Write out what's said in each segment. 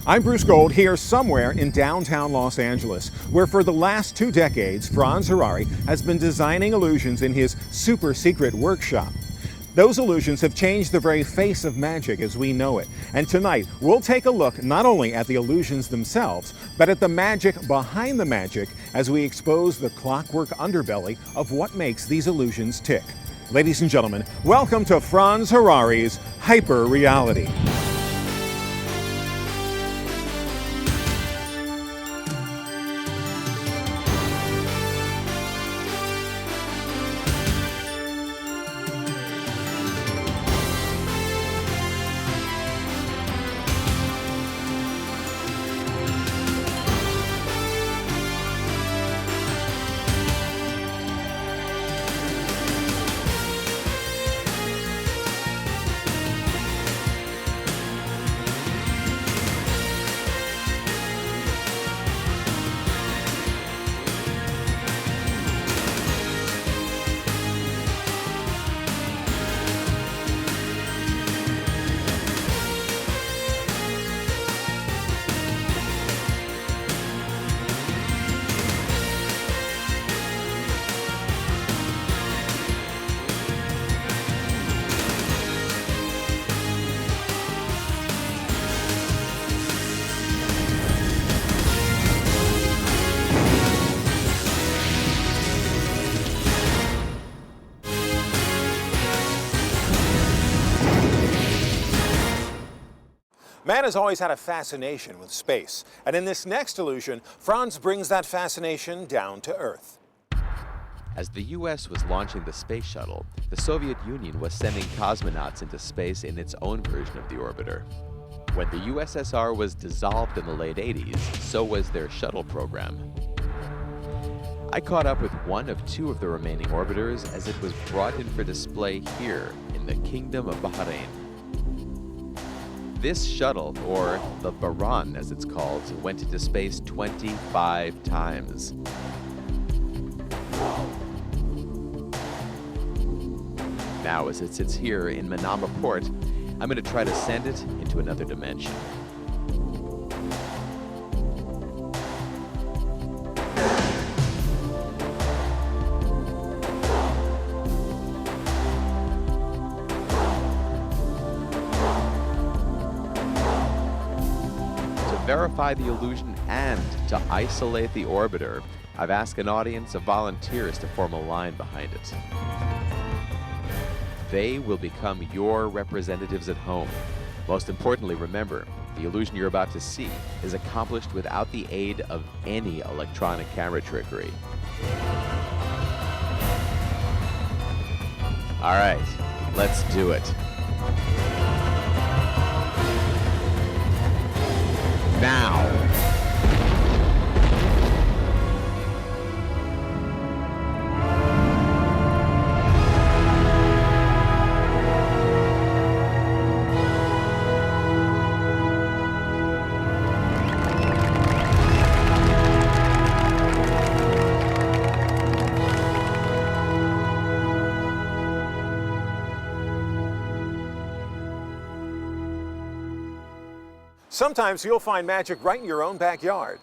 I'm Bruce Gold here somewhere in downtown Los Angeles, where for the last 2 decades, Franz Harary has been designing illusions in his super secret workshop. Those illusions have changed the very face of magic as we know it. And tonight, we'll take a look not only at the illusions themselves, but at the magic behind the magic as we expose the clockwork underbelly of what makes these illusions tick. Ladies and gentlemen, welcome to Franz Harary's Hyper-Reality. Man has always had a fascination with space, and in this next illusion, Franz brings that fascination down to Earth. As the U.S. was launching the space shuttle, the Soviet Union was sending cosmonauts into space in its own version of the orbiter. When the USSR was dissolved in the late 80s, so was their shuttle program. I caught up with one of 2 of the remaining orbiters as it was brought in for display here in the Kingdom of Bahrain. This shuttle, or the Baran as it's called, went into space 25 times. Now, as it sits here in Manama Port, I'm going to try to send it into another dimension. To verify the illusion and to isolate the orbiter, I've asked an audience of volunteers to form a line behind it. They will become your representatives at home. Most importantly, remember, the illusion you're about to see is accomplished without the aid of any electronic camera trickery. All right, let's do it. Now. Sometimes you'll find magic right in your own backyard.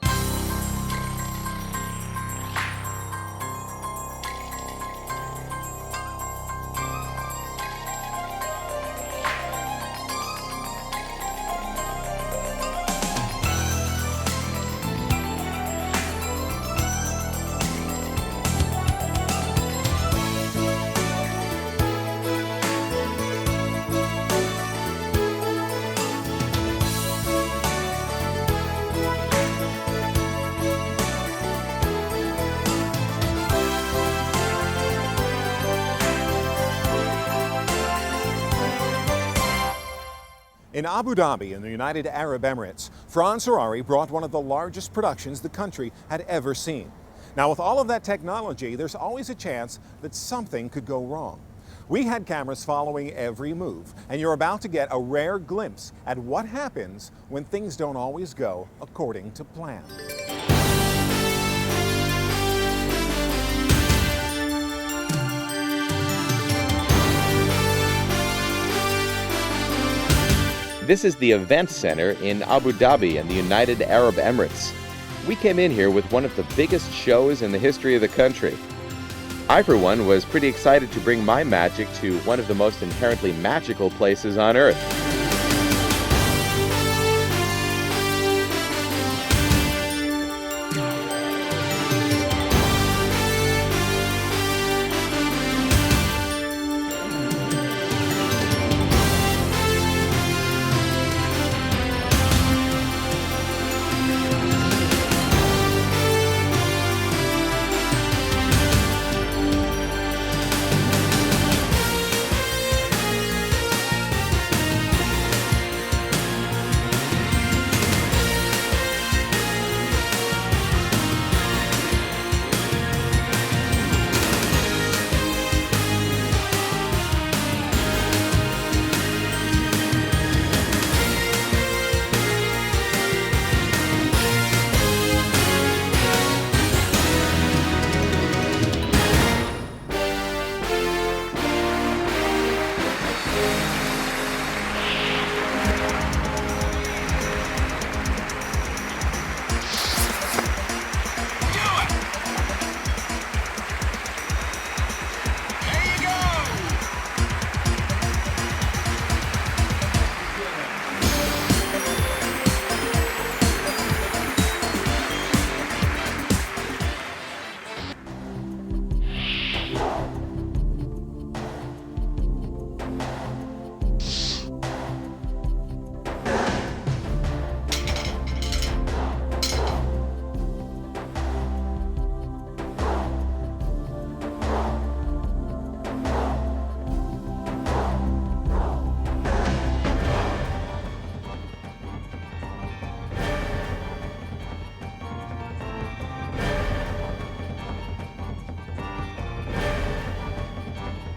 In Abu Dhabi, in the United Arab Emirates, Franz Harary brought one of the largest productions the country had ever seen. Now, with all of that technology, there's always a chance that something could go wrong. We had cameras following every move, and you're about to get a rare glimpse at what happens when things don't always go according to plan. This is the event center in Abu Dhabi in the United Arab Emirates. We came in here with one of the biggest shows in the history of the country. I, for one, was pretty excited to bring my magic to one of the most inherently magical places on Earth.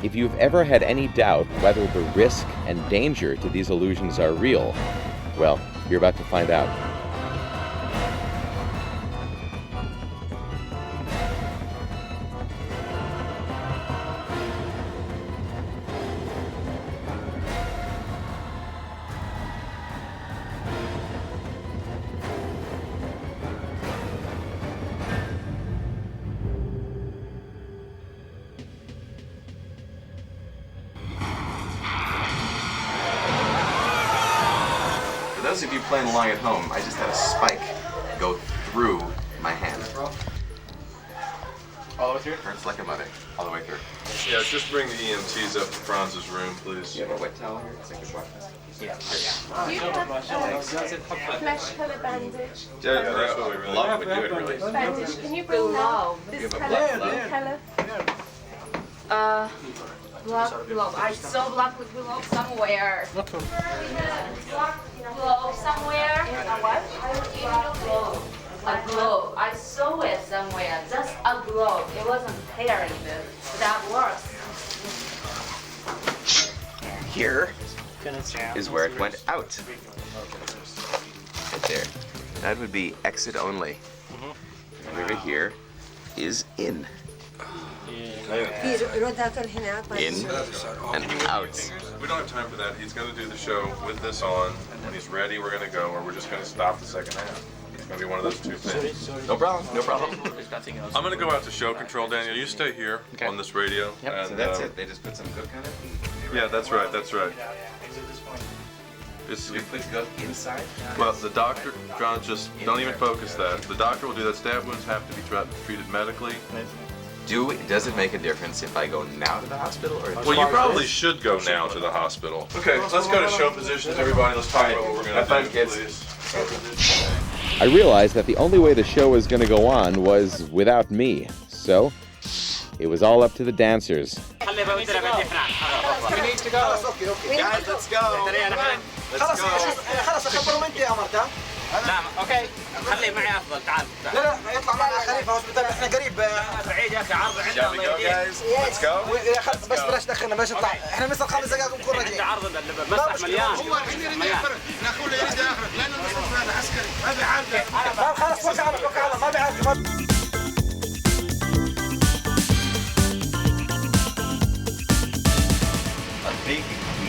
If you've ever had any doubt whether the risk and danger to these illusions are real, well, you're about to find out. For those of you playing along at home, I just had a spike go through my hand. All the way through? Hurts like a mother. All the way through. Yeah, just bring the EMTs up to Franz's room, please. You have a wet towel here? Because I could wash this. Do you have flesh color bandage? Yeah, that's what we really Love would do it, really. Bandage, can you bring that? This color, blue color? Black glove. I saw black glove somewhere. Black glove somewhere. A what? A glove. I saw it somewhere. Just a glove. It wasn't hair even. That works. Here is where it went out. Right there. That would be exit only. And over here is in. In and out. We don't have time for that. He's going to do the show with this on. When he's ready, we're going to go, or we're just going to stop the second half. It's going to be one of those two things. No problem, no problem. I'm going to go out to show control, Daniel. You stay here on this radio. Yep, and, so that's it. They just put some gook on it. Yeah, that's right, that's right. So we put gook inside? Well, the doctor, John, just don't even focus that. The doctor will do that. Stab wounds have to be treated medically. Does it make a difference if I go now to the hospital or? Well, you probably should go now to the hospital. Okay, let's go to show positions, everybody. Let's talk about what we're going to do, please. I realized that the only way the show was going to go on was without me, so it was all up to the dancers. We need to go. Guys, let's go. Let's go. لا اوكي خليه معي افضل تعال لا لا يطلع معنا خليفه هوسبيتال احنا قريب بعيد يا اخي عرض عندنا Let's go. بس بلاش دخلنا بلاش نطلع احنا بنصير 5 دقائق ونكون راجعين عرض المسرح مليان هو الحين يريد يفرق نقول له يريد يفرق لانه المسرح هذا عسكري ما بيعرف خلاص توكل على الله ما بيعرف A big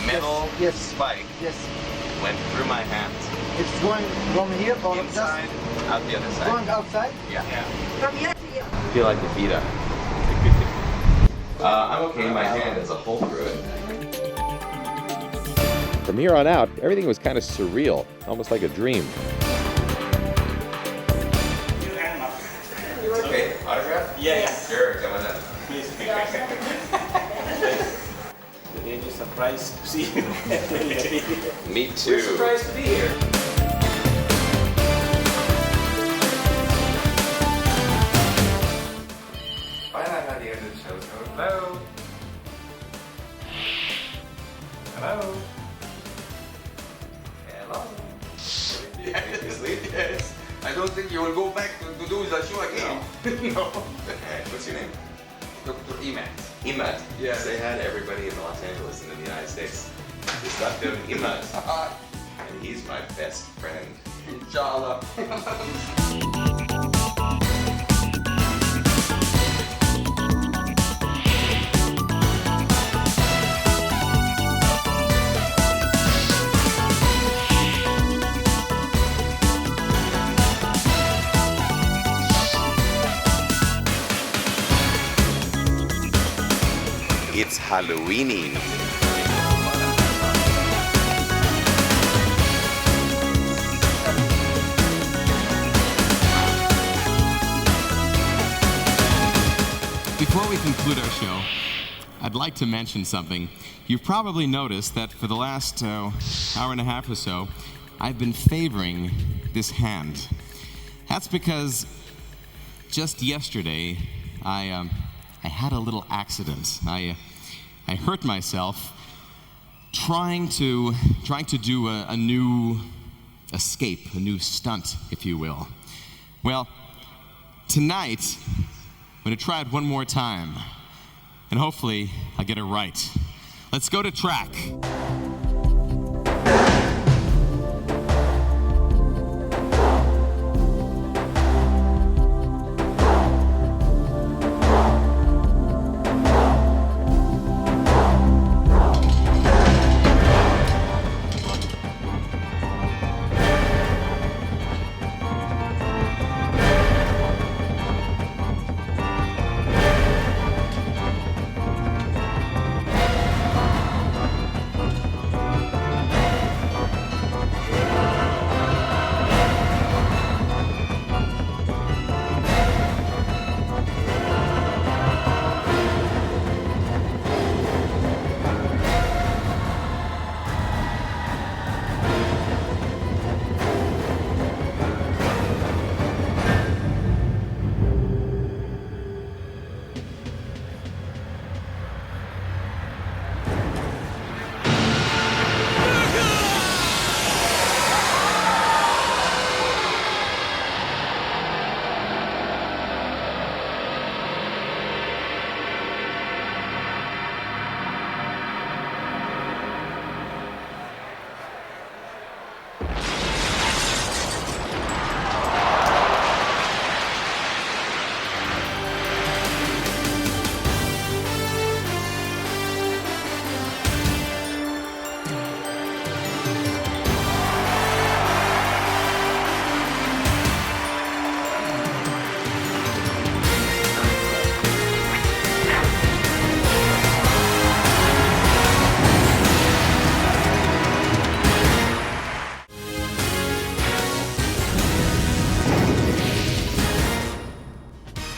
metal spike went through my hands. It's going from here or Inside, out the other just side. going outside? Yeah. From here to here. I feel like a pita. I'm okay, my hand has a hole through it. From here on out, everything was kind of surreal, almost like a dream. Okay, autograph? Yeah. Sure, come on up. Please. Really surprised to see you. Me too. Surprised to be here. Find out how the end of the show's going. Hello. Hello. Hello. Yes. I don't think you will go back to do the show again. No. What's your name? Dr. Imad. Imad. Yes. Say hi to everybody in Los Angeles and in the United States. Just left him Imad. And he's my best friend. Inshallah. It's Halloweening. Before we conclude our show, I'd like to mention something. You've probably noticed that for the last hour and a half or so, I've been favoring this hand. That's because just yesterday, I had a little accident. I hurt myself trying to do a new escape, a new stunt, if you will. Well, tonight, I'm going to try it one more time, and hopefully I'll get it right. Let's go to track.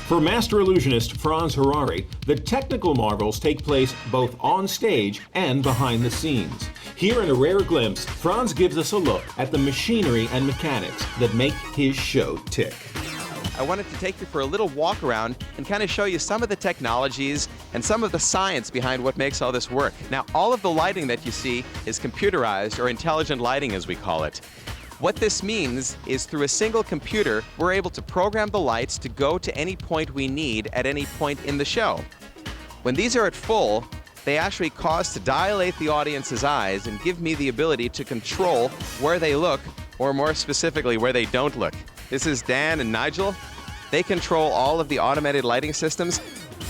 For master illusionist Franz Harary, the technical marvels take place both on stage and behind the scenes. Here in a rare glimpse, Franz gives us a look at the machinery and mechanics that make his show tick. I wanted to take you for a little walk around and kind of show you some of the technologies and some of the science behind what makes all this work. Now, all of the lighting that you see is computerized, or intelligent lighting as we call it. What this means is through a single computer, we're able to program the lights to go to any point we need at any point in the show. When these are at full, they actually cause to dilate the audience's eyes and give me the ability to control where they look, or more specifically, where they don't look. This is Dan and Nigel. They control all of the automated lighting systems.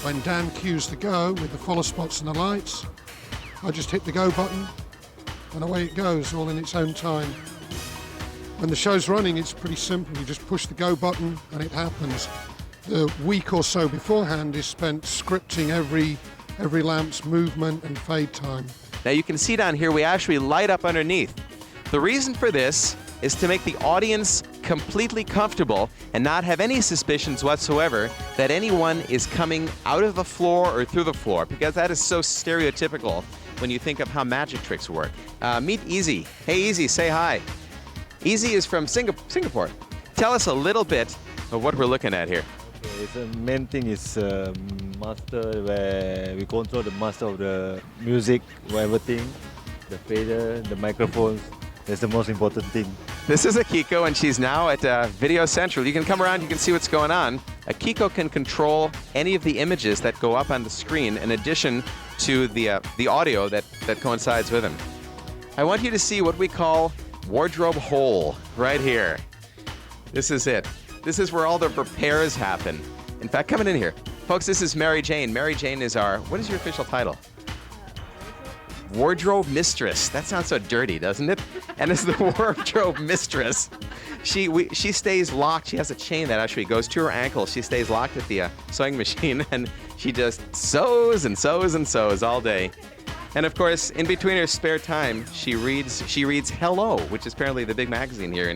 When Dan cues the go with the follow spots and the lights, I just hit the go button and away it goes, all in its own time. When the show's running, it's pretty simple. You just push the go button and it happens. The week or so beforehand is spent scripting every lamp's movement and fade time. Now you can see down here we actually light up underneath. The reason for this is to make the audience completely comfortable and not have any suspicions whatsoever that anyone is coming out of the floor or through the floor, because that is so stereotypical when you think of how magic tricks work. Meet Easy. Hey Easy, say hi. Easy is from Singapore. Tell us a little bit of what we're looking at here. Okay, the main thing is master, where we control the master of the music, everything, the fader, the microphones. That's the most important thing. This is Akiko, and she's now at Video Central. You can come around, you can see what's going on. Akiko can control any of the images that go up on the screen in addition to the audio that coincides with them. I want you to see what we call wardrobe hole right here. This is it. This is where all the repairs happen. In fact, coming in here. Folks, this is Mary Jane. Mary Jane is what is your official title? Wardrobe mistress. That sounds so dirty, doesn't it? And as the wardrobe mistress, she stays locked. She has a chain that actually goes to her ankle. She stays locked at the sewing machine, and she just sews and sews and sews all day. And of course, in between her spare time, she reads Hello, which is apparently the big magazine here.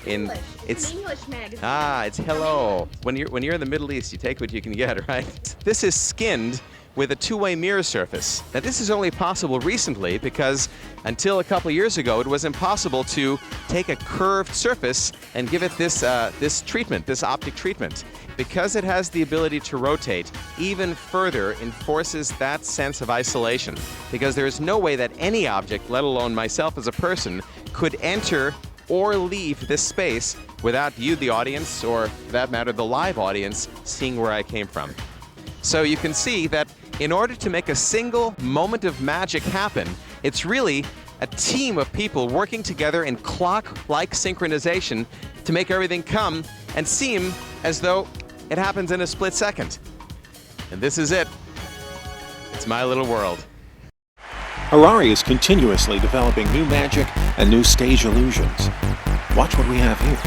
It's an English magazine. Ah, it's Hello. When you're in the Middle East, you take what you can get, right? This is skinned with a two-way mirror surface. Now this is only possible recently because until a couple years ago, it was impossible to take a curved surface and give it this treatment, this optic treatment. Because it has the ability to rotate, even further enforces that sense of isolation. Because there is no way that any object, let alone myself as a person, could enter or leave this space without you, the audience, or for that matter, the live audience, seeing where I came from. So you can see that in order to make a single moment of magic happen, it's really a team of people working together in clock-like synchronization to make everything come and seem as though it happens in a split second. And this is it. It's my little world. Harary is continuously developing new magic and new stage illusions. Watch what we have here.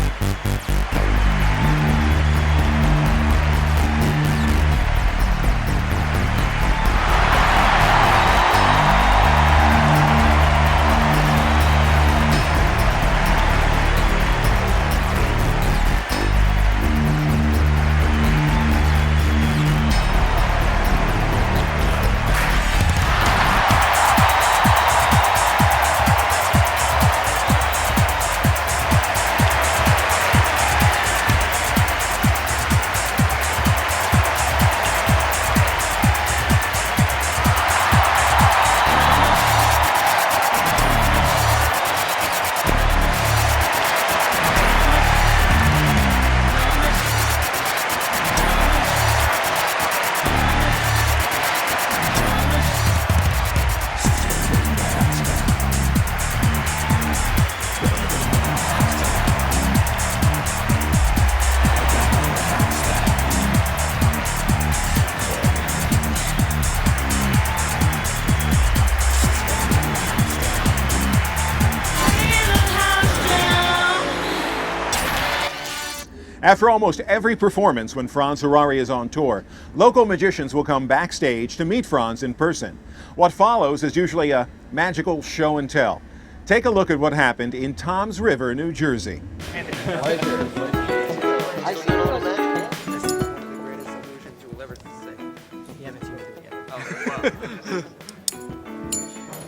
After almost every performance when Franz Harary is on tour, local magicians will come backstage to meet Franz in person. What follows is usually a magical show and tell. Take a look at what happened in Toms River, New Jersey.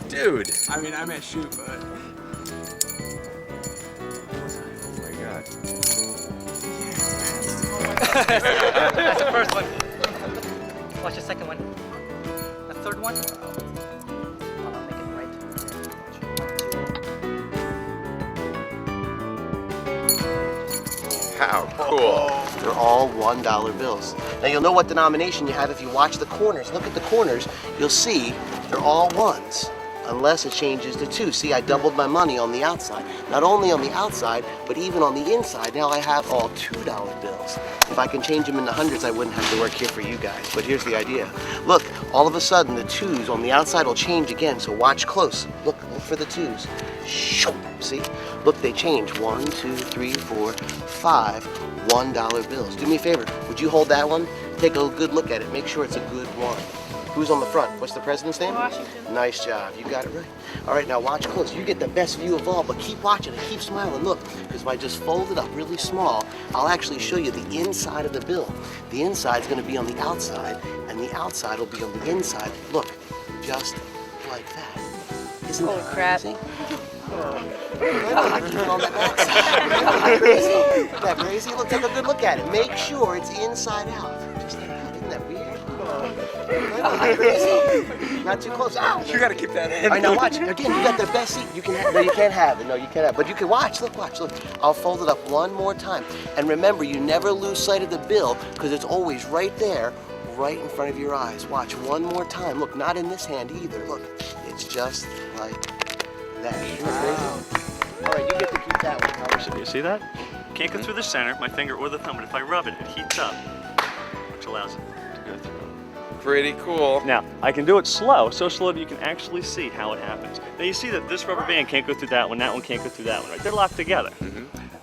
Dude! I mean, I meant shoot, but... Oh my God. That's the first one. Watch the second one. The third one. I'll make it right. How cool. They're all $1 bills. Now you'll know what denomination you have if you watch the corners. Look at the corners. You'll see they're all ones. unless it changes to 2. See, I doubled my money on the outside. Not only on the outside, but even on the inside. Now I have all $2 bills. If I can change them into hundreds, I wouldn't have to work here for you guys. But here's the idea. Look, all of a sudden, the 2s on the outside will change again, so watch close. Look for the 2s. See? Look, they change. 1, 2, 3, 4, 5 $1 bills. Do me a favor. Would you hold that one? Take a good look at it. Make sure it's a good one. Who's on the front? What's the president's name? Washington. Nice job. You got it right. All right, now watch close. You get the best view of all, but keep watching and keep smiling. Look, because if I just fold it up really small, I'll actually show you the inside of the bill. The inside's going to be on the outside, and the outside will be on the inside. Look, just like that. Isn't that crazy? On the backside. Isn't that crazy? Look, take a good look at it. Make sure it's inside out. Just like that. Isn't that weird? Not too close. Ow. You gotta keep that in. All right, now watch. Again, you got the best seat. You can have, no, you can't have it. No, you can't have it. But you can watch. Look, watch. Look. I'll fold it up one more time. And remember, you never lose sight of the bill because it's always right there, right in front of your eyes. Watch one more time. Look, not in this hand either. Look, it's just like that. Isn't that crazy? All right, you get to keep that one. You see that? Can't go through the center, my finger or the thumb, but if I rub it, it heats up, which allows it to go through. Pretty cool. Now, I can do it slow, so slow that you can actually see how it happens. Now you see that this rubber band can't go through that one can't go through that one, right? They're locked together.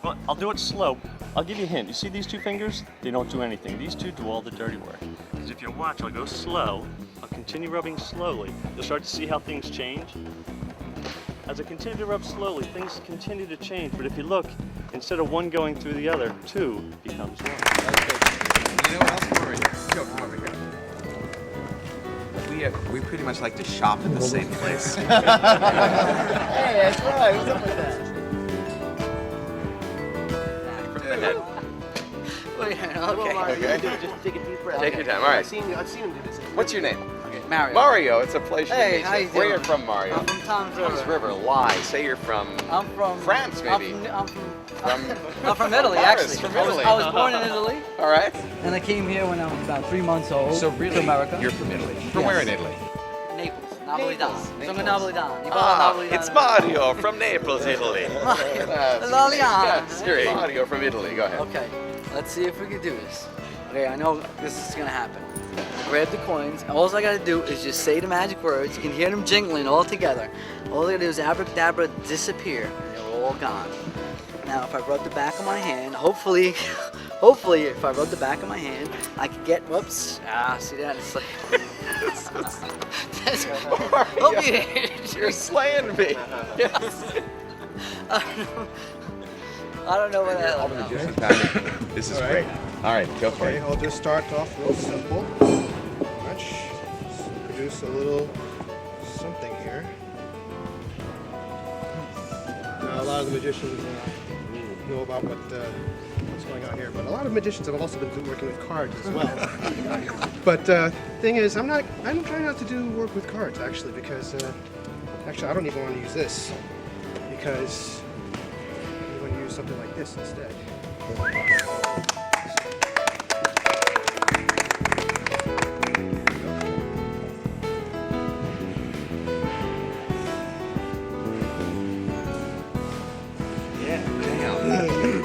Well, I'll do it slow. I'll give you a hint. You see these 2 fingers? They don't do anything. These 2 do all the dirty work. Because if you watch, I'll go slow. I'll continue rubbing slowly. You'll start to see how things change. As I continue to rub slowly, things continue to change. But if you look, instead of 1 going through the other, 2 becomes 1. You know what else? Come over here. Go, come over here. We pretty much like to shop at the same place. Hey, that's right. What's up with that? Okay. Just take a deep breath. Take your time. All right. I've seen him do this. What's your name? Mario. Mario, it's a pleasure Hey, to meet how you. you Where doing? you from, Mario? I'm from Tom's River. Tom's River. Lie. Say you're from. I'm from France, maybe. I'm from Italy, Paris, actually. From Italy. I was born in Italy. All right. And I came here when I was about 3 months old. So really, to America. you're from Italy. From where in Italy? Naples. Napolitano. Sono Napolitano. It's Mario from Naples, Italy. That's great. Mario from Italy. Go ahead. Okay. Let's see if we can do this. Okay, I know this is gonna happen. Grab the coins. All I gotta do is just say the magic words. You can hear them jingling all together. All I gotta do is abracadabra, disappear, and they're all gone. Now, if I rub the back of my hand, hopefully, if I rub the back of my hand, I can get. Whoops! See that? It's like. You're slaying me. I don't know what I All the magicians have. This is great. All right, go for it. I'll just start off real simple. Much. Produce a little something here. Now, a lot of the magicians know about what's going on here, but a lot of magicians have also been working with cards as well. But thing is, I'm trying not to do work with cards actually, because actually I don't even want to use this, because I'm going to use something like this instead.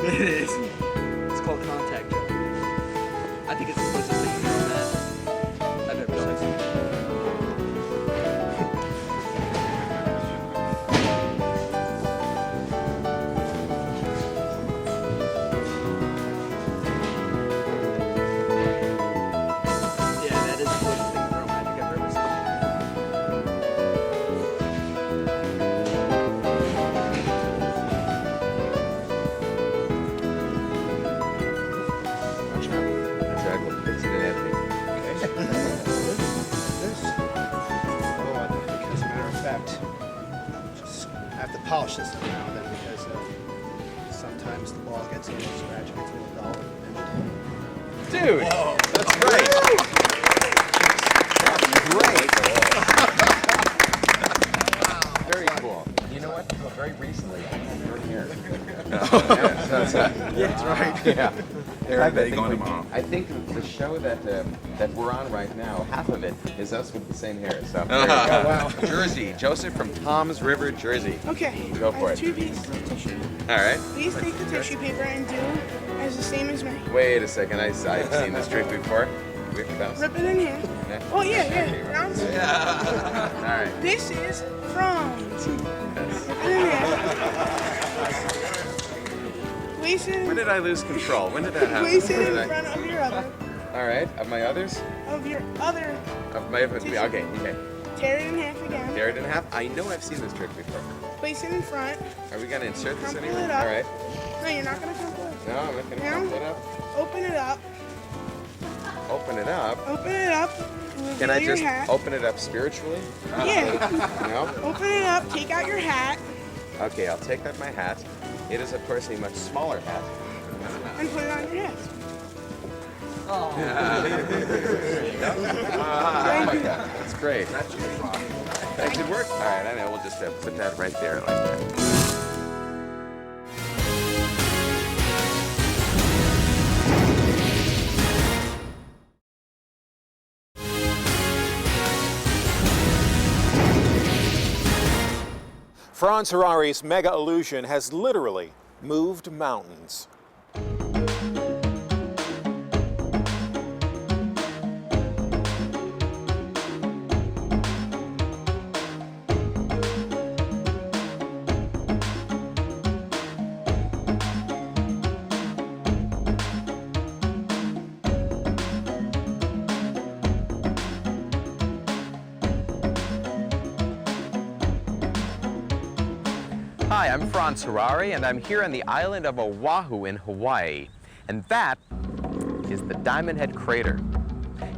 It is. It's called contact gel. I think it's the closest thing to that I've ever seen. Yeah, that is the closest thing to girl magic I've ever seen. Polish this every now and then, because sometimes the ball gets a little scratchy, gets a little dull. Dude, that's great. That's great. Very cool. You know what? Very recently, I had your hair. That's right. Yeah. I think the show that we're on right now, half of it is us with the same hair. So there you go. Wow. Jersey, Joseph from Tom's River, Jersey. Okay. Go for I it. have 2 pieces of tissue. All right. Please take the tissue paper and do as the same as me. Wait a second. I've seen this trick before. We bounce. Rip it in here. Yeah. Oh yeah. Franz. Yeah. All right. This is Franz. Rip it in here. Place it. When did I lose control? When did that happen? Place it When in did I- front of your other. All right. Of my others? Of your other. Of my okay. Tear it in half again. Tear it in half. I know I've seen this trick before. Place it in front. Are we gonna insert this Crumple anywhere? it up. All right. No, you're not gonna crumple it. No, I'm not gonna Now, crumple it up. open it up. Open it up. Open it up. Can I reveal your just hat. open it up spiritually? Yeah. No? Open it up. Take out your hat Okay, I'll take out my hat. It is, of course, a much smaller hat. and put it on your head. That's great. That should work. All right, I know. We'll just put that right there like that. Franz Harary's mega illusion has literally moved mountains. Hi, I'm Franz Harary, and I'm here on the island of Oahu in Hawaii. And that is the Diamond Head Crater.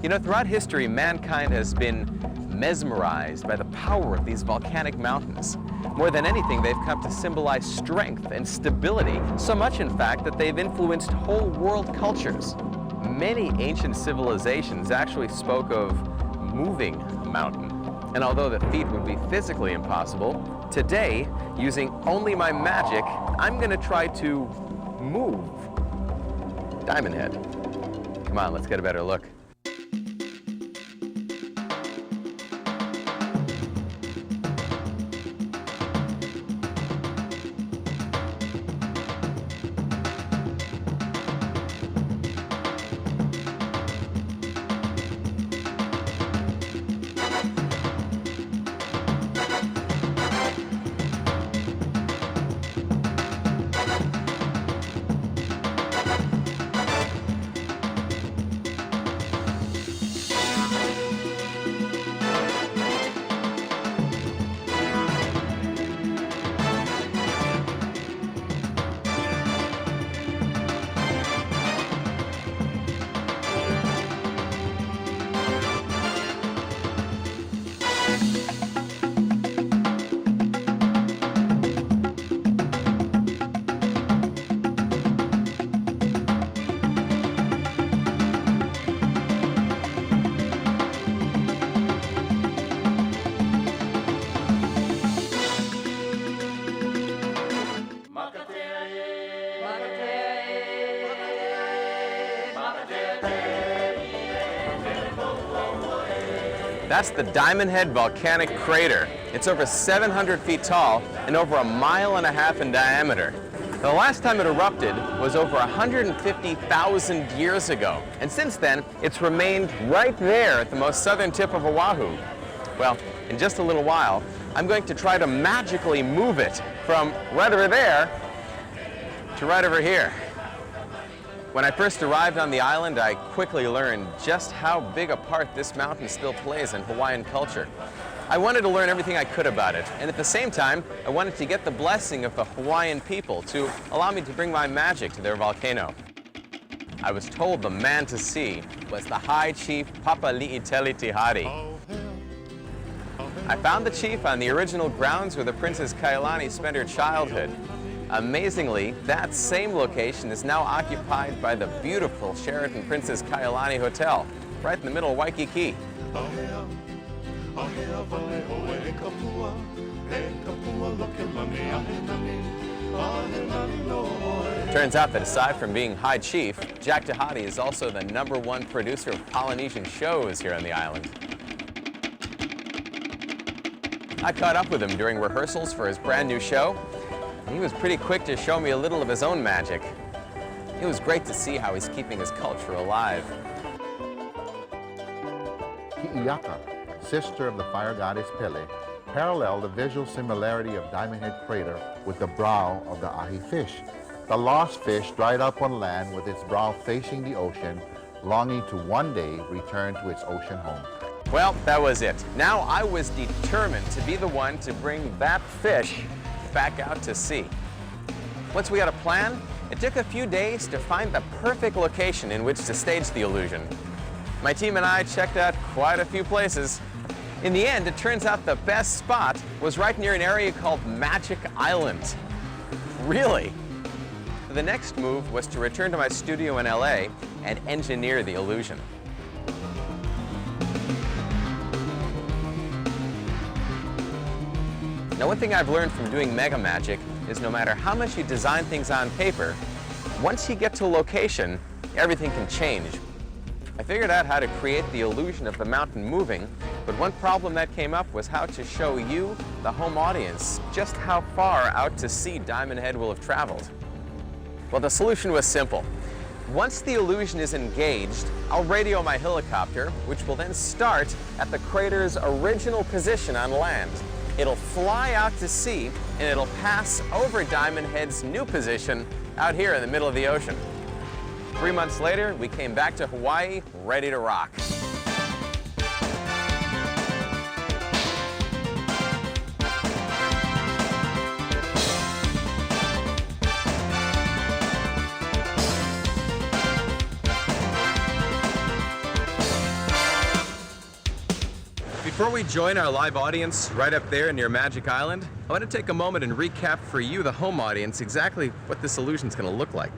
You know, throughout history, mankind has been mesmerized by the power of these volcanic mountains. More than anything, they've come to symbolize strength and stability, so much, in fact, that they've influenced whole world cultures. Many ancient civilizations actually spoke of moving a mountain. And although the feat would be physically impossible, today, using only my magic, I'm gonna try to move Diamond Head. Come on, let's get a better look. That's the Diamond Head Volcanic Crater. It's over 700 feet tall and over 1.5 miles in diameter. The last time it erupted was over 150,000 years ago. And since then, it's remained right there at the most southern tip of Oahu. Well, in just a little while, I'm going to try to magically move it from right over there to right over here. When I first arrived on the island, I quickly learned just how big a part this mountain still plays in Hawaiian culture. I wanted to learn everything I could about it, and at the same time, I wanted to get the blessing of the Hawaiian people to allow me to bring my magic to their volcano. I was told the man to see was the High Chief Papali'iteli Tihari. I found the chief on the original grounds where the Princess Kailani spent her childhood. Amazingly, that same location is now occupied by the beautiful Sheraton Princess Kailani Hotel, right in the middle of Waikiki. Turns out that aside from being High Chief, Jack Tahati is also the #1 producer of Polynesian shows here on the island. I caught up with him during rehearsals for his brand new show, and he was pretty quick to show me a little of his own magic. It was great to see how he's keeping his culture alive. Ki'iyaka, sister of the fire goddess Pele, paralleled the visual similarity of Diamond Head Crater with the brow of the ahi fish. The lost fish dried up on land with its brow facing the ocean, longing to one day return to its ocean home. Well, that was it. Now I was determined to be the one to bring that fish back out to sea. Once we had a plan, it took a few days to find the perfect location in which to stage the illusion. My team and I checked out quite a few places. In the end, it turns out the best spot was right near an area called Magic Island. Really? The next move was to return to my studio in LA and engineer the illusion. Now, one thing I've learned from doing mega magic is no matter how much you design things on paper, once you get to a location, everything can change. I figured out how to create the illusion of the mountain moving, but one problem that came up was how to show you, the home audience, just how far out to sea Diamond Head will have traveled. Well, the solution was simple. Once the illusion is engaged, I'll radio my helicopter, which will then start at the crater's original position on land. It'll fly out to sea, and it'll pass over Diamond Head's new position out here in the middle of the ocean. 3 months later, we came back to Hawaii, ready to rock. Before we join our live audience right up there near Magic Island, I want to take a moment and recap for you, the home audience, exactly what this illusion is going to look like.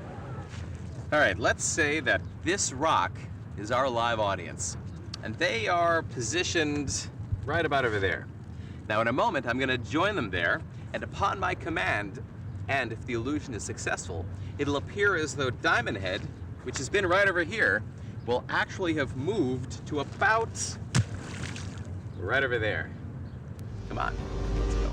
All right, let's say that this rock is our live audience, and they are positioned right about over there. Now, in a moment, I'm going to join them there, and upon my command, and if the illusion is successful, it'll appear as though Diamond Head, which has been right over here, will actually have moved to about right over there. Come on, let's go.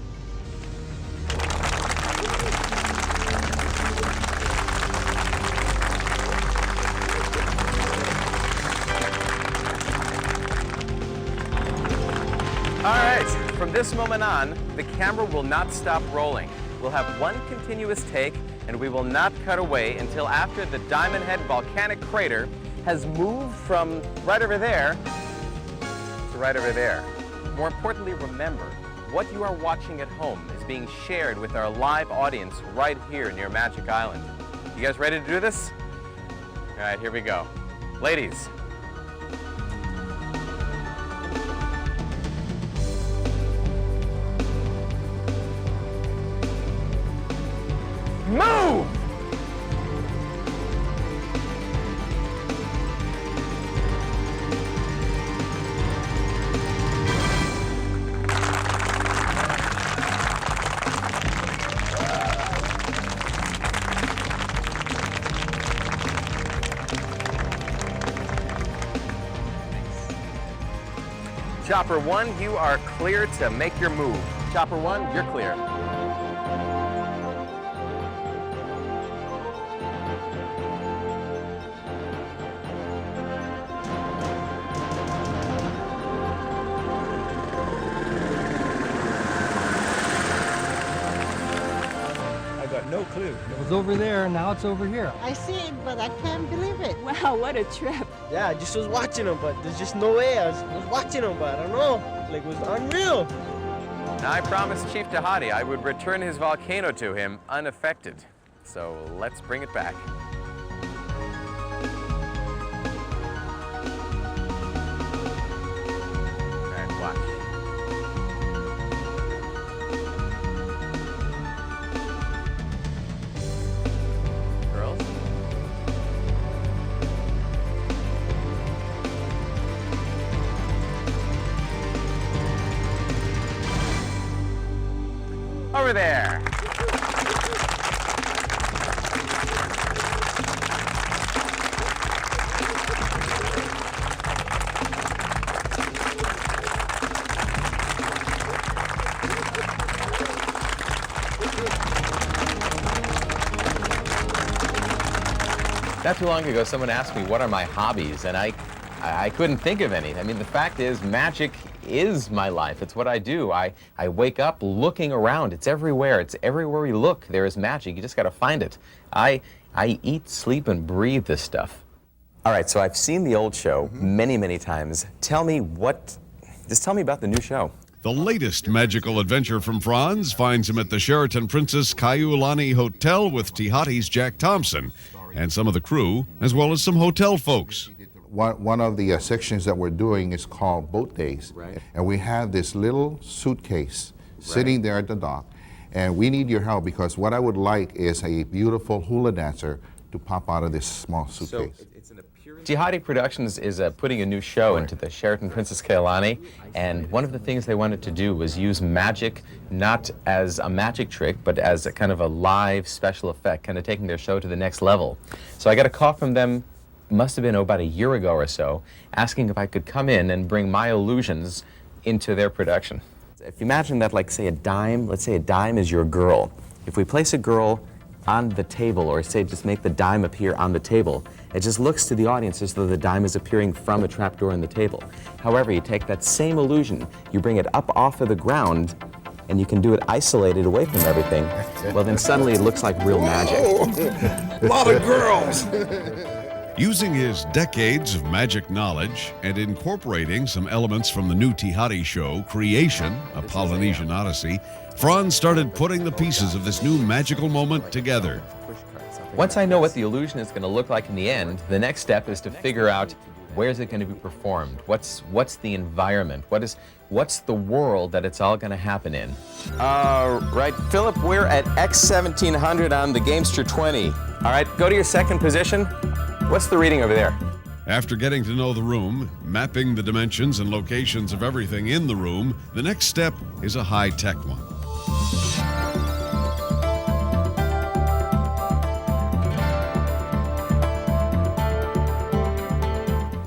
All right, from this moment on, the camera will not stop rolling. We'll have one continuous take, and we will not cut away until after the Diamond Head volcanic crater has moved from right over there to right over there. More importantly, remember, what you are watching at home is being shared with our live audience right here near Magic Island. You guys ready to do this? All right, here we go. Ladies. Move! Chopper 1, you are clear to make your move. Chopper 1, you're clear. I got no clue. It was over there, now it's over here. I see it, but I can't believe it. Wow, what a trip. Yeah, I just was watching them, but there's just no way. I was watching them, but I don't know. Like, it was unreal. Now, I promised Chief Tahati I would return his volcano to him unaffected. So let's bring it back. All right, watch. Girls? Over there. Not too long ago, someone asked me what are my hobbies, and I couldn't think of any. I mean, the fact is, magic is my life. It's what I do. I wake up looking around. It's everywhere. It's everywhere we look. There is magic. You just got to find it. I eat, sleep, and breathe this stuff. All right, so I've seen the old show many, many times. Just tell me about the new show. The latest magical adventure from Franz finds him at the Sheraton Princess Kaiulani Hotel with Tihati's Jack Thompson and some of the crew, as well as some hotel folks. One of the sections that we're doing is called Boat Days. And we have this little suitcase sitting there at the dock. And we need your help because what I would like is a beautiful hula dancer to pop out of this small suitcase. Tihati Productions is putting a new show into the Sheraton Princess Kaiulani, and one of the things they wanted to do was use magic not as a magic trick, but as a kind of a live special effect, kind of taking their show to the next level. So I got a call from them, must have been about a year ago or so, asking if I could come in and bring my illusions into their production. If you imagine that, like, say a dime, let's say a dime is your girl. If we place a girl on the table, or say just make the dime appear on the table, it just looks to the audience as though the dime is appearing from a trapdoor in the table. However, you take that same illusion, you bring it up off of the ground, and you can do it isolated away from everything. Well, then suddenly it looks like real magic. A lot of girls! Using his decades of magic knowledge and incorporating some elements from the new Tihati show, Creation, a Polynesian Odyssey, Franz started putting the pieces of this new magical moment together. Once I know what the illusion is going to look like in the end, the next step is to figure out where is it going to be performed? What's the environment? What's the world that it's all going to happen in? Right, Philip, we're at X1700 on the Gamester 20. All right, go to your second position. What's the reading over there? After getting to know the room, mapping the dimensions and locations of everything in the room, the next step is a high-tech one.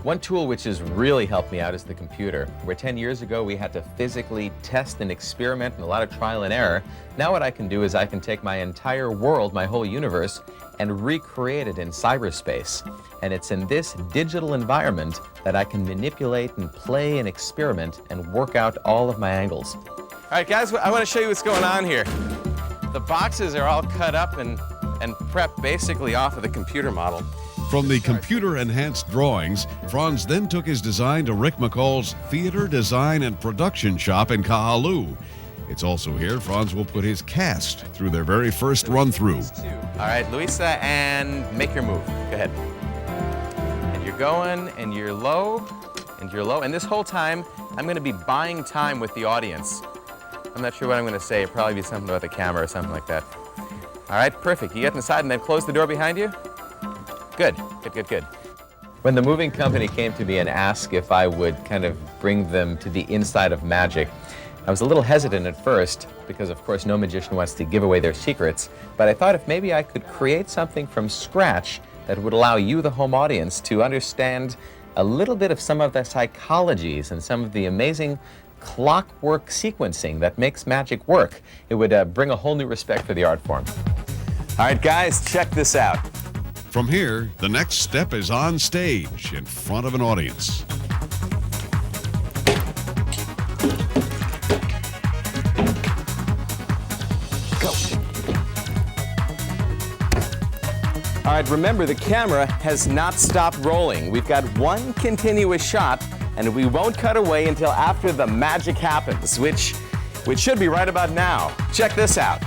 One tool which has really helped me out is the computer, where 10 years ago we had to physically test and experiment and a lot of trial and error. Now what I can do is I can take my entire world, my whole universe, and recreate it in cyberspace. And it's in this digital environment that I can manipulate and play and experiment and work out all of my angles. All right, guys, I want to show you what's going on here. The boxes are all cut up and prepped basically off of the computer model. From the computer-enhanced drawings, Franz then took his design to Rick McCall's Theater Design and Production Shop in Kahalu. It's also here Franz will put his cast through their very first run-through. All right, Luisa, and make your move. Go ahead. And you're going, and you're low, and you're low. And this whole time, I'm going to be buying time with the audience. I'm not sure what I'm going to say. It'll probably be something about the camera or something like that. All right, perfect. You get inside and then close the door behind you? Good, good, good, good. When the moving company came to me and asked if I would kind of bring them to the inside of magic, I was a little hesitant at first because, of course, no magician wants to give away their secrets, but I thought if maybe I could create something from scratch that would allow you, the home audience, to understand a little bit of some of the psychologies and some of the amazing clockwork sequencing that makes magic work. It would bring a whole new respect for the art form. All right, guys, check this out. From here, the next step is on stage in front of an audience. Go. All right, remember, the camera has not stopped rolling. We've got one continuous shot, and we won't cut away until after the magic happens, which should be right about now. Check this out.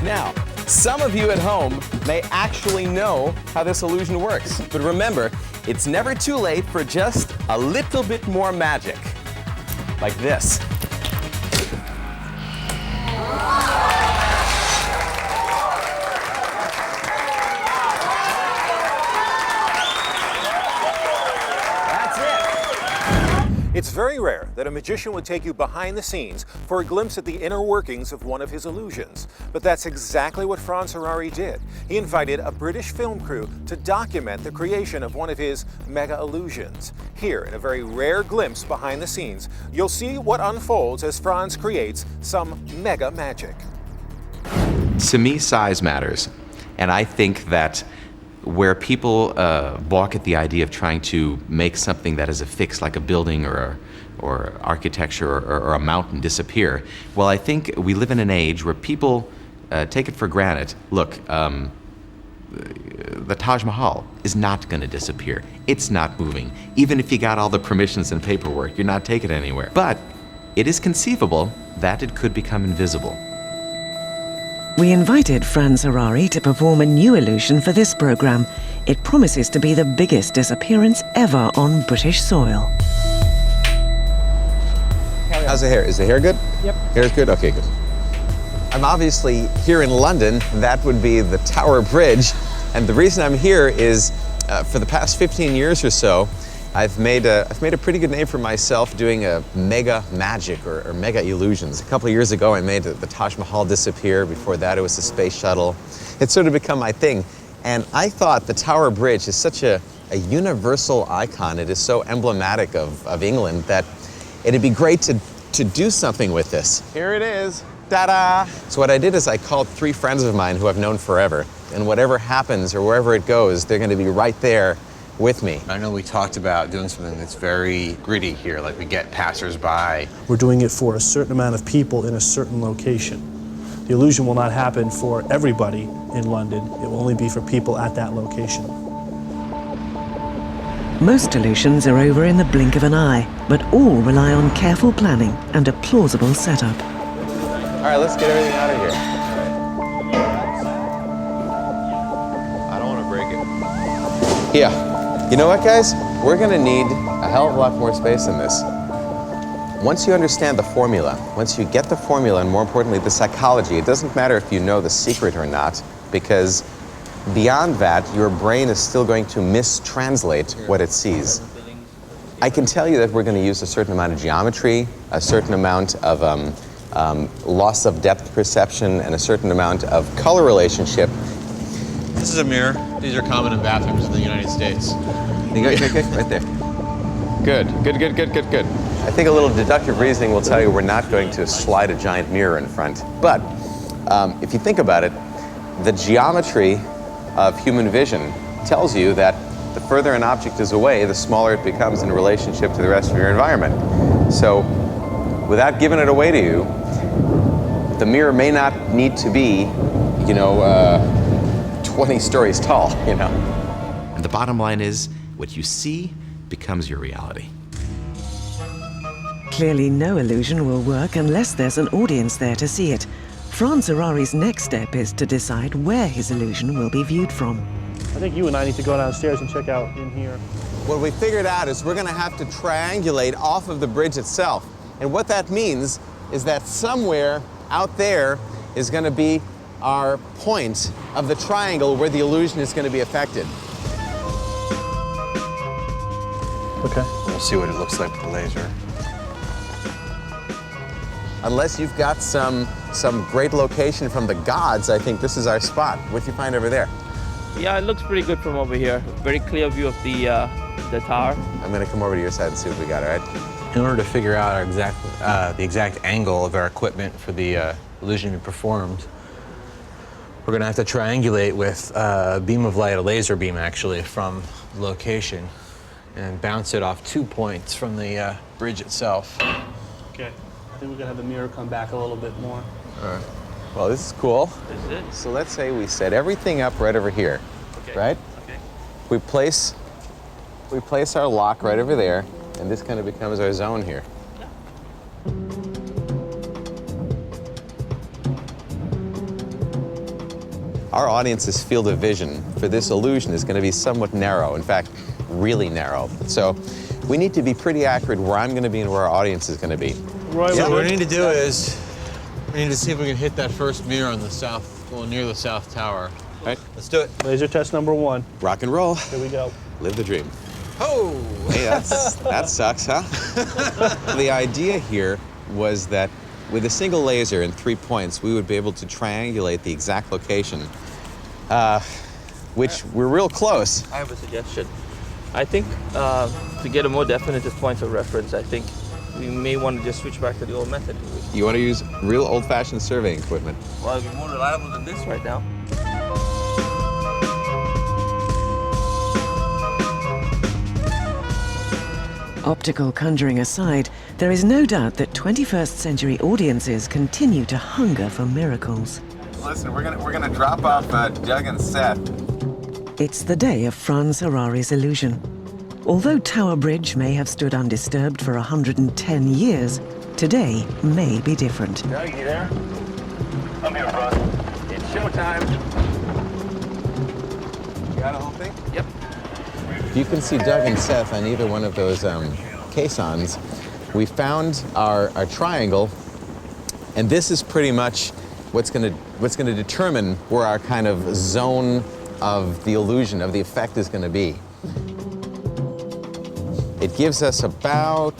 Now, some of you at home may actually know how this illusion works, but remember, it's never too late for just a little bit more magic, like this. It's very rare that a magician would take you behind the scenes for a glimpse at the inner workings of one of his illusions. But that's exactly what Franz Harary did. He invited a British film crew to document the creation of one of his mega illusions. Here, in a very rare glimpse behind the scenes, you'll see what unfolds as Franz creates some mega magic. To me, size matters. And I think that where people balk at the idea of trying to make something that is a fix, like a building or architecture or a mountain, disappear, well, I think we live in an age where people take it for granted. Look, the Taj Mahal is not going to disappear. It's not moving. Even if you got all the permissions and paperwork, you're not taking it anywhere. But it is conceivable that it could become invisible. We invited Franz Harary to perform a new illusion for this program. It promises to be the biggest disappearance ever on British soil. How's the hair? Is the hair good? Yep. Hair's good? Okay, good. I'm obviously here in London. That would be the Tower Bridge. And the reason I'm here is for the past 15 years or so, I've made a pretty good name for myself doing a mega magic or mega illusions. A couple of years ago, I made the Taj Mahal disappear. Before that, it was the space shuttle. It's sort of become my thing. And I thought the Tower Bridge is such a universal icon. It is so emblematic of England that it'd be great to do something with this. Here it is. Ta-da! So what I did is I called 3 friends of mine who I've known forever. And whatever happens or wherever it goes, they're going to be right there with me. I know we talked about doing something that's very gritty here, like we get passersby. We're doing it for a certain amount of people in a certain location. The illusion will not happen for everybody in London. It will only be for people at that location. Most illusions are over in the blink of an eye, but all rely on careful planning and a plausible setup. All right, let's get everything out of here. I don't want to break it. Yeah. You know what, guys? We're gonna need a hell of a lot more space than this. Once you understand the formula, once you get the formula, and more importantly, the psychology, it doesn't matter if you know the secret or not, because beyond that, your brain is still going to mistranslate what it sees. I can tell you that we're gonna use a certain amount of geometry, a certain amount of loss of depth perception, and a certain amount of color relationship. This is a mirror. These are common in bathrooms in the United States. You got right there. Good. I think a little deductive reasoning will tell you we're not going to slide a giant mirror in front. But if you think about it, the geometry of human vision tells you that the further an object is away, the smaller it becomes in relationship to the rest of your environment. So without giving it away to you, the mirror may not need to be, 20 stories tall, And the bottom line is, what you see becomes your reality. Clearly no illusion will work unless there's an audience there to see it. Franz Harary's next step is to decide where his illusion will be viewed from. I think you and I need to go downstairs and check out in here. What we figured out is we're gonna have to triangulate off of the bridge itself. And what that means is that somewhere out there is gonna be our point of the triangle where the illusion is gonna be affected. Okay. We'll see what it looks like with the laser. Unless you've got some great location from the gods, I think this is our spot. What'd you find over there? Yeah, it looks pretty good from over here. Very clear view of the tower. I'm gonna come over to your side and see what we got, all right? In order to figure out the exact angle of our equipment for the illusion to be performed, we're gonna have to triangulate with a beam of light, a laser beam actually, from location, and bounce it off 2 points from the bridge itself. Okay. I think we're gonna have the mirror come back a little bit more. All right. Well, this is cool. This is it. So let's say we set everything up right over here, right? Okay. We place our lock right over there, and this kind of becomes our zone here. Our audience's field of vision for this illusion is going to be somewhat narrow, in fact, really narrow. So we need to be pretty accurate where I'm going to be and where our audience is going to be. Right, so what we need to do is, we need to see if we can hit that first mirror on the south, well, near the south tower. Right. Let's do it. Laser test number 1. Rock and roll. Here we go. Live the dream. Oh! Hey, that sucks, huh? The idea here was that with a single laser and 3 points, we would be able to triangulate the exact location, which we're real close. I have a suggestion. I think to get a more definitive point of reference, I think we may want to just switch back to the old method. You want to use real old-fashioned surveying equipment? Well, it'll be more reliable than this right now. Optical conjuring aside, there is no doubt that 21st century audiences continue to hunger for miracles. Listen, we're gonna drop off Doug and Seth. It's the day of Franz Harary's illusion. Although Tower Bridge may have stood undisturbed for 110 years, today may be different. Doug, you there? I'm here, Franz. It's showtime. You got a whole thing? Yep. You can see Doug and Seth on either one of those caissons. We found our triangle, and this is pretty much what's going to determine where our kind of zone of the illusion, of the effect is going to be. It gives us about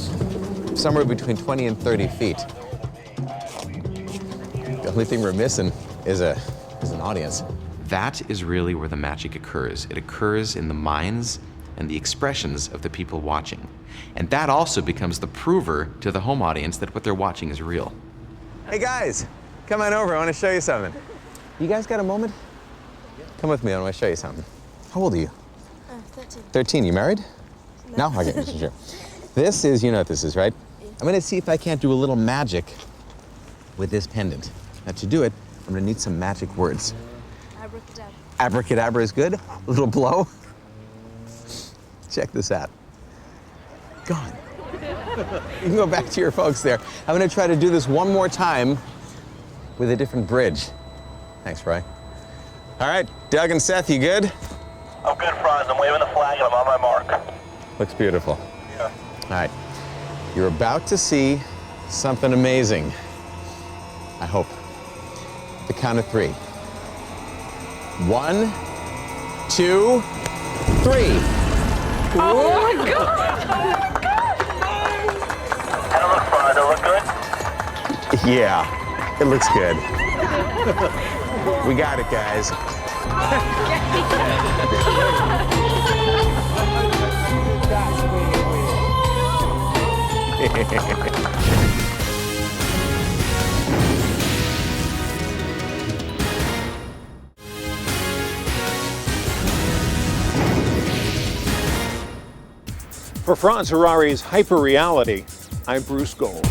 somewhere between 20 and 30 feet. The only thing we're missing is an audience. That is really where the magic occurs. It occurs in the minds and the expressions of the people watching. And that also becomes the prover to the home audience that what they're watching is real. Hey guys, come on over, I want to show you something. You guys got a moment? Come with me, I want to show you something. How old are you? 13. 13, you married? No? Okay, just sure. This is, you know what this is, right? I'm gonna see if I can't do a little magic with this pendant. Now to do it, I'm gonna need some magic words. Abracadabra. Abracadabra is good. A little blow. Check this out. Gone. You can go back to your folks there. I'm gonna try to do this one more time with a different bridge. Thanks, Roy. All right, Doug and Seth, you good? I'm good, Franz. I'm waving the flag and I'm on my mark. Looks beautiful. Yeah. All right, you're about to see something amazing. I hope. At the count of 3. 1, 2, 3. Oh my God! I don't look fun. Does it look good? Yeah, it looks good. We got it, guys. For Franz Harary's Hypereality, I'm Bruce Gold.